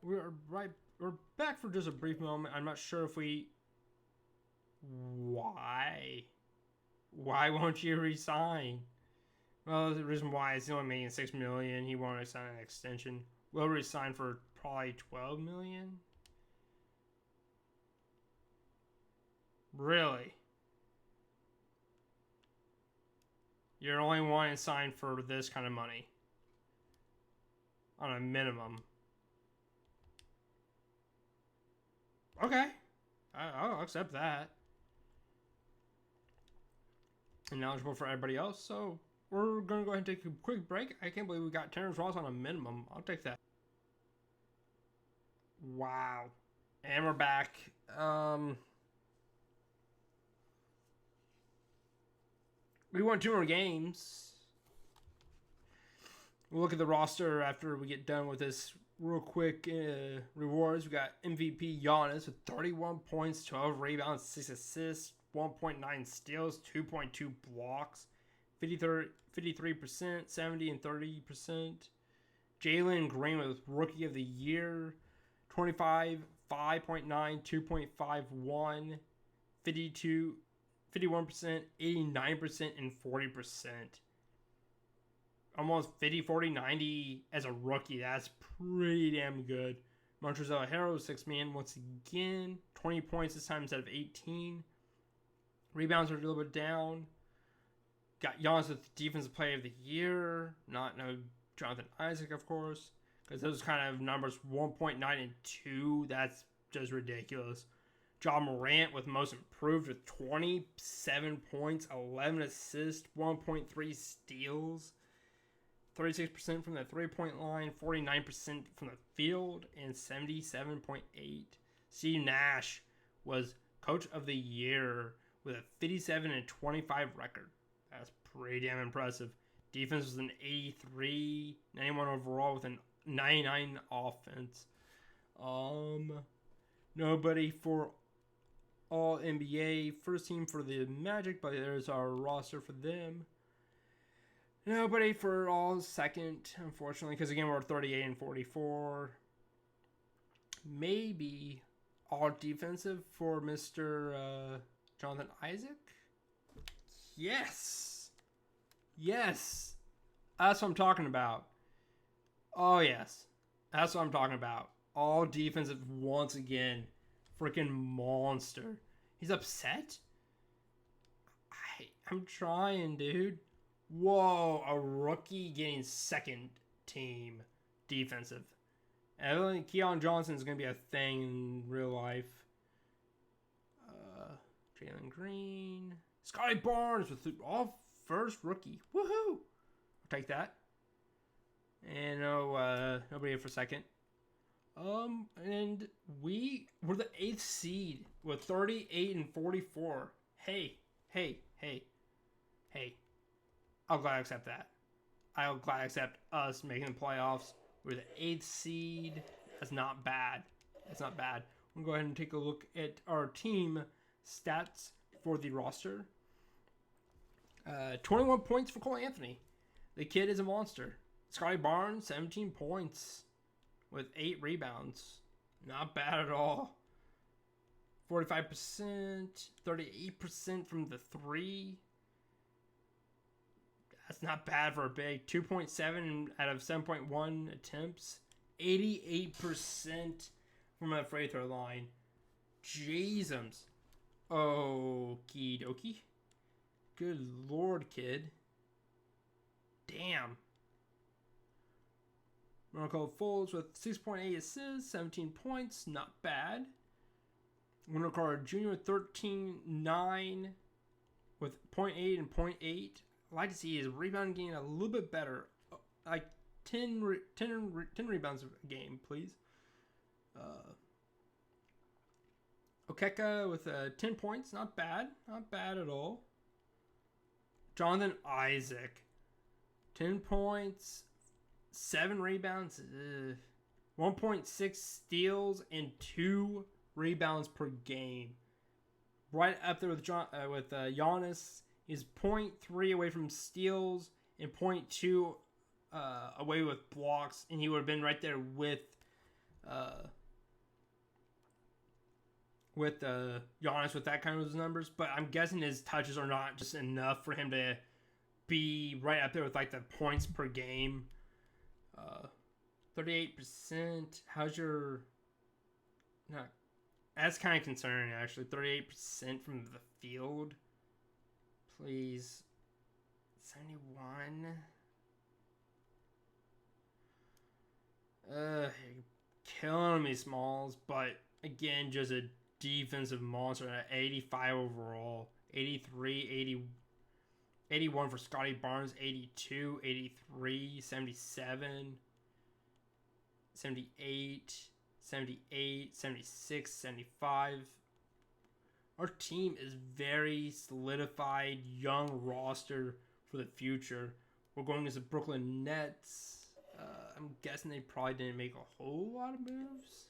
We're back for just a brief moment. I'm not sure if why won't you resign? Well, the reason why is he's only making $6 million. He won't sign an extension. We'll resign for probably $12 million. Really? You're only wanting to sign for this kind of money on a minimum. Okay, I'll accept that. And knowledgeable for everybody else, so we're gonna go ahead and take a quick break. I can't believe we got Terrence Ross on a minimum. I'll take that. Wow. And we're back. We won 2 more games. We'll look at the roster after we get done with this real quick. Rewards. We got MVP Giannis with 31 points, 12 rebounds, 6 assists, 1.9 steals, 2.2 blocks, 53%, 70 and 30%. Jalen Green with Rookie of the Year, 25, 5.9, 2.51, 52, 51%, 89%, and 40%. almost 50, 40, 90 as a rookie. That's pretty damn good. Montrezl Harrell, 6-man once again. 20 points this time instead of 18. Rebounds are a little bit down. Got Giannis with Defensive Player of the Year. No Jonathan Isaac, of course. Because those kind of numbers, 1.9 and 2, that's just ridiculous. Ja Morant with Most Improved with 27 points, 11 assists, 1.3 steals. 36% from the three-point line, 49% from the field, and 77.8. Steve Nash was Coach of the Year with a 57 and 25 record. That's pretty damn impressive. Defense was an 83, 91 overall with a 99 offense. Nobody for All NBA. First team for the Magic, but there's our roster for them. Nobody for all second, unfortunately, because again we're 38 and 44. Maybe all defensive for Mr. Jonathan Isaac. Yes, that's what I'm talking about. Oh yes, that's what I'm talking about. All defensive once again, freaking monster. He's upset. I'm trying, dude. Whoa, a rookie getting second team defensive. Evidently, Keon Johnson is going to be a thing in real life. Jalen Green. Scotty Barnes with all first rookie. Woohoo! I'll take that. And nobody here for second. And we were the 8th seed with 38 and 44. Hey. I'll gladly accept that. I'll gladly accept us making the playoffs. We're the 8th seed. That's not bad. We'll go ahead and take a look at our team stats for the roster. 21 points for Cole Anthony. The kid is a monster. Scotty Barnes, 17 points with 8 rebounds. Not bad at all. 45%, 38% from the 3. That's not bad for a big. 2.7 out of 7.1 attempts. 88% from a free throw line. Jesus. Okie dokie. Good lord, kid. Damn. Marco Fultz with 6.8 assists, 17 points. Not bad. Wendell Carter Jr. with 13.9 with 0.8 and 0.8. I'd like to see his rebound game a little bit better. Like 10 rebounds a game, please. Okeka with 10 points. Not bad. Not bad at all. Jonathan Isaac. 10 points. 7 rebounds. 1.6 steals and 2 rebounds per game. Right up there with Giannis. He's 0.3 away from steals and 0.2 away with blocks, and he would have been right there with Giannis with that kind of numbers. But I'm guessing his touches are not just enough for him to be right up there with like the points per game. 38%. How's your? No, that's kind of concerning actually. 38% from the field. Please. 71. Killing me, Smalls. But again, just a defensive monster at 85 overall. 83, 80, 81 for Scotty Barnes. 82, 83, 77, 78, 78, 76, 75. Our team is very solidified, young roster for the future. We're going against the Brooklyn Nets. I'm guessing they probably didn't make a whole lot of moves.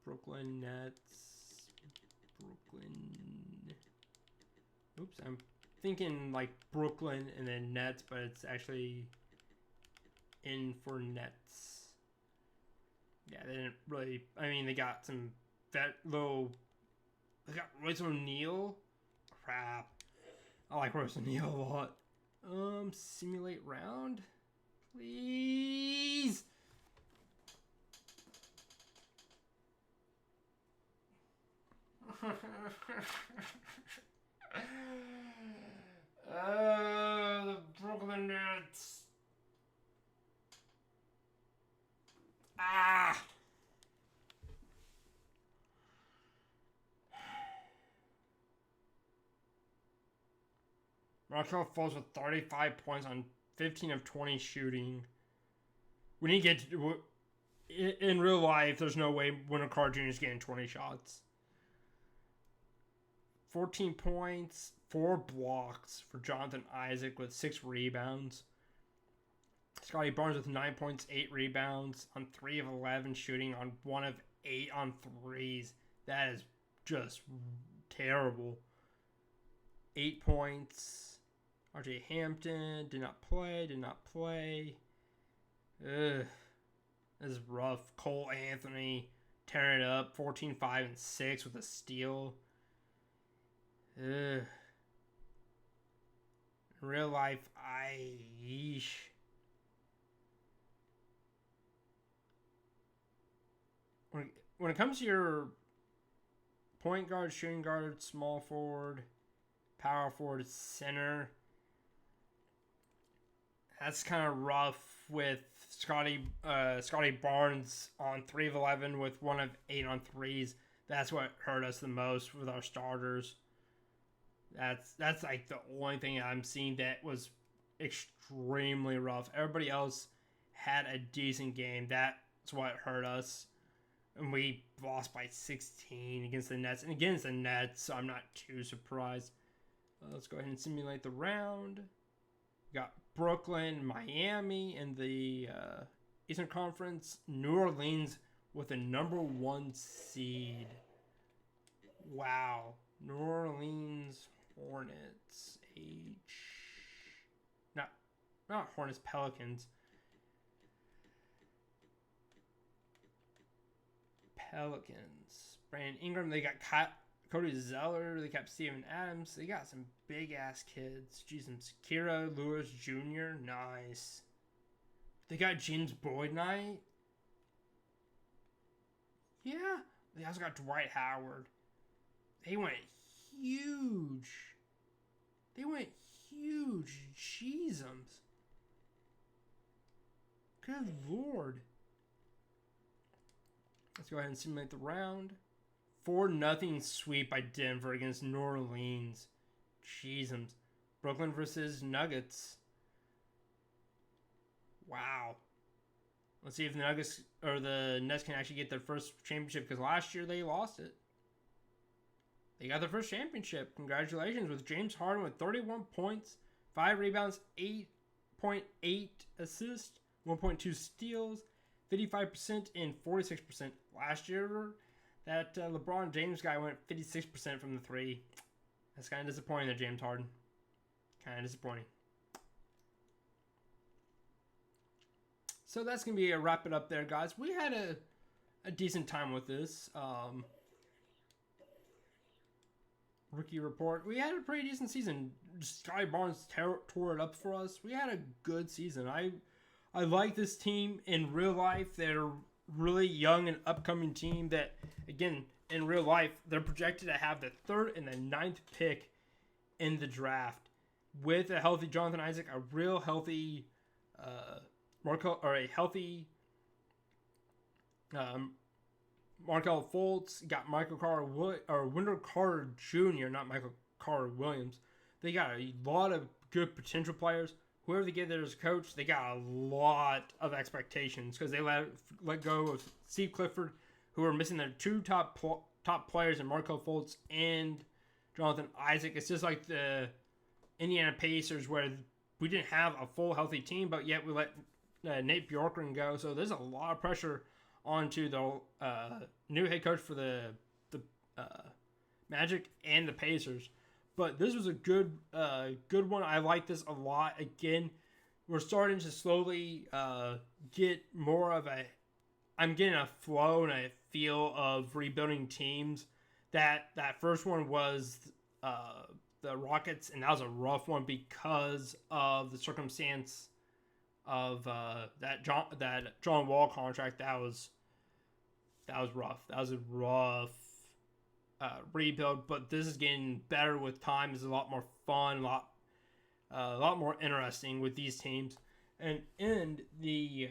Brooklyn Nets. Oops, I'm thinking like Brooklyn and then Nets, but it's actually in for Nets. Yeah, they didn't really. I mean, they got some They got Royce O'Neal. Crap. I like Royce O'Neal a lot. Simulate round, please. The Brooklyn Nets. Ah. Markelle falls with 35 points on 15 of 20 shooting. We need to get to, in real life, there's no way Wendell Carter Jr. is getting 20 shots. 14 points, 4 blocks for Jonathan Isaac with 6 rebounds. Scotty Barnes with 9 points, 8 rebounds on 3 of 11 shooting on 1 of 8 on threes. That is just terrible. 8 points. RJ Hampton did not play. Ugh. This is rough. Cole Anthony tearing it up. 14, 5, and 6 with a steal. Ugh. In real life, yeesh. When it comes to your point guard, shooting guard, small forward, power forward, center, that's kind of rough with Scotty Barnes on 3 of 11 with 1 of 8 on threes. That's what hurt us the most with our starters. That's like the only thing I'm seeing that was extremely rough. Everybody else had a decent game. That's what hurt us. And we lost by 16 against the Nets. And against the Nets, I'm not too surprised. Let's go ahead and simulate the round. We got Brooklyn, Miami in the Eastern Conference. New Orleans with a number 1 seed. Wow. New Orleans Hornets. Not Hornets, Pelicans. Brandon Ingram. They got Cody Zeller. They got Steven Adams. They got some big ass kids. Jesus, Kira Lewis Jr. Nice. They got James Boyd Knight. Yeah. They also got Dwight Howard. They went huge. Jesus. Good Lord. Let's go ahead and simulate the round. 4-0 sweep by Denver against New Orleans. Jesus. Brooklyn versus Nuggets. Wow. Let's see if the Nuggets or the Nets can actually get their first championship, because last year they lost it. They got their first championship. Congratulations, with James Harden with 31 points, 5 rebounds, 8.8 assists, 1.2 steals, 55% and 46%. Last year, that LeBron James guy went 56% from the 3. That's kind of disappointing there, James Harden. Kind of disappointing. So that's going to be a wrap it up there, guys. We had a decent time with this. Rookie report. We had a pretty decent season. Scotty Barnes tore it up for us. We had a good season. I like this team in real life. They're really young and upcoming team that, again, in real life, they're projected to have the 3rd and the 9th pick in the draft with a healthy Jonathan Isaac, a real healthy Markelle Fultz, got Wendell Carter Jr., not Michael Carter Williams. They got a lot of good potential players. Whoever they get there as a coach, they got a lot of expectations because they let go of Steve Clifford, who are missing their 2 top players in Markelle Fultz and Jonathan Isaac. It's just like the Indiana Pacers, where we didn't have a full healthy team, but yet we let Nate Bjorkgren go. So there's a lot of pressure onto the new head coach for the Magic and the Pacers. But this was a good one. I like this a lot. Again, we're starting to slowly get more of a... I'm getting a flow and a feel of rebuilding teams. That first one was the Rockets, and that was a rough one because of the circumstance of that John Wall contract. That was rough. That was a rough rebuild, but this is getting better with time. It's a lot more fun, a lot more interesting with these teams. And in the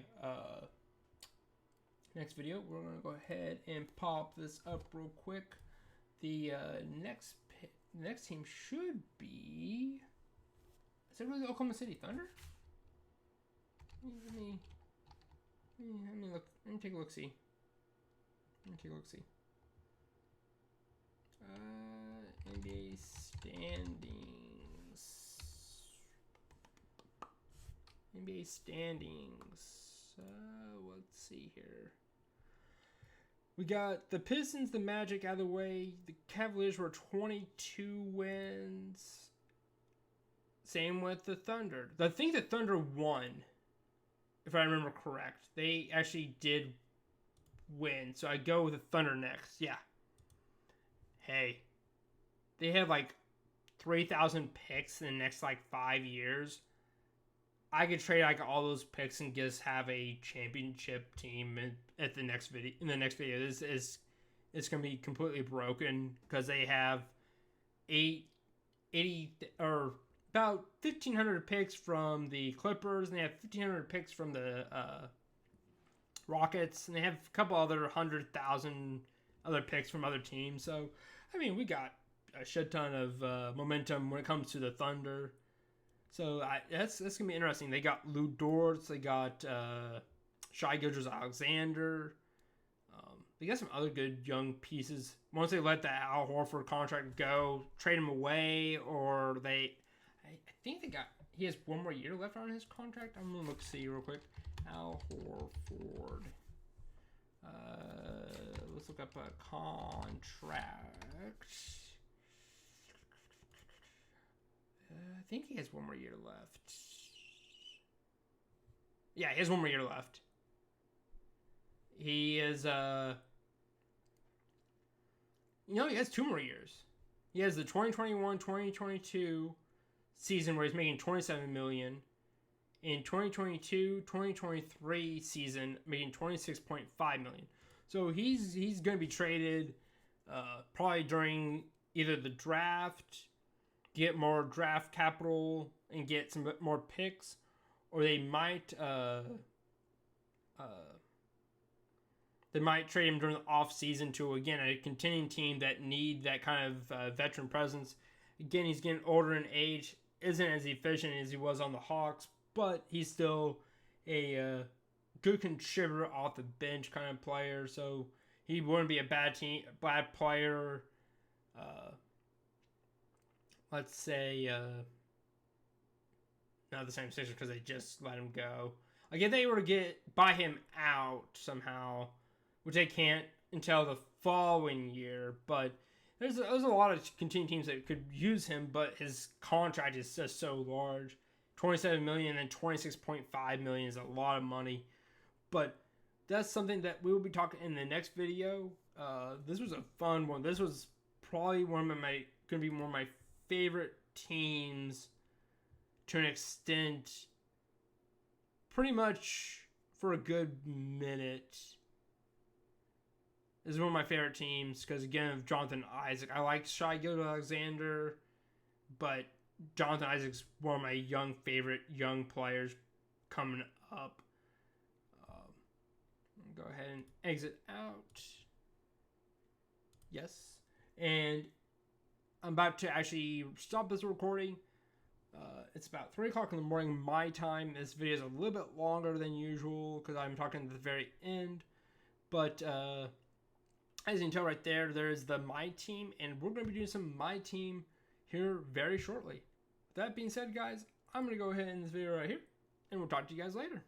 next video, we're going to go ahead and pop this up real quick. The next team should be... Is it really the Oklahoma City Thunder? Let me look. Let me take a look. See. NBA standings. Let's see here. We got the Pistons, the Magic out of the way. The Cavaliers were 22 wins. Same with the Thunder. I think the Thunder won, if I remember correct. They actually did win. So I go with the Thunder next. Yeah. Hey. They have like 3,000 picks in the next like 5 years. I could trade like all those picks and just have a championship team at the next video. In the next video, it's gonna be completely broken because they have 80 or about 1,500 picks from the Clippers, and they have 1,500 picks from the Rockets, and they have a couple other 100,000 other picks from other teams. So, I mean, we got a shit ton of momentum when it comes to the Thunder. So that's gonna be interesting. They got Lou Dortz, they got Shai Gilgeous-Alexander. They got some other good young pieces. Once they let the Al Horford contract go, trade him away, or I think he has one more year left on his contract. I'm gonna see real quick. Al Horford. Let's look up a contract. I think he has one more year left. Yeah, he has one more year left. He is, he has 2 more years. He has the 2021-2022 season where he's making $27 million. In 2022-2023 season, making $26.5 million. So he's going to be traded probably during either the draft, get more draft capital and get some more picks, or they might trade him during the off season to, again, a contending team that need that kind of veteran presence. Again, he's getting older in age, isn't as efficient as he was on the Hawks, but he's still a good contributor off the bench kind of player. So he wouldn't be a bad player. Let's say not the same Sixers because they just let him go. Like if they were to buy him out somehow, which they can't until the following year, but there's a lot of continuing teams that could use him, but his contract is just so large. $27 million and $26.5 million is a lot of money. But that's something that we will be talking in the next video. This was a fun one. This was probably one of my favorite teams to an extent, pretty much for a good minute. This is one of my favorite teams because, again, of Jonathan Isaac. I like Shai Gilgeous-Alexander, but Jonathan Isaac's one of my favorite young players coming up. Go ahead and exit out. Yes. And I'm about to actually stop this recording. It's about 3 o'clock in the morning my time. This video is a little bit longer than usual because I'm talking at the very end. But as you can tell right there, there's the My Team. And we're going to be doing some My Team here very shortly. With that being said, guys, I'm going to go ahead and end this video right here. And we'll talk to you guys later.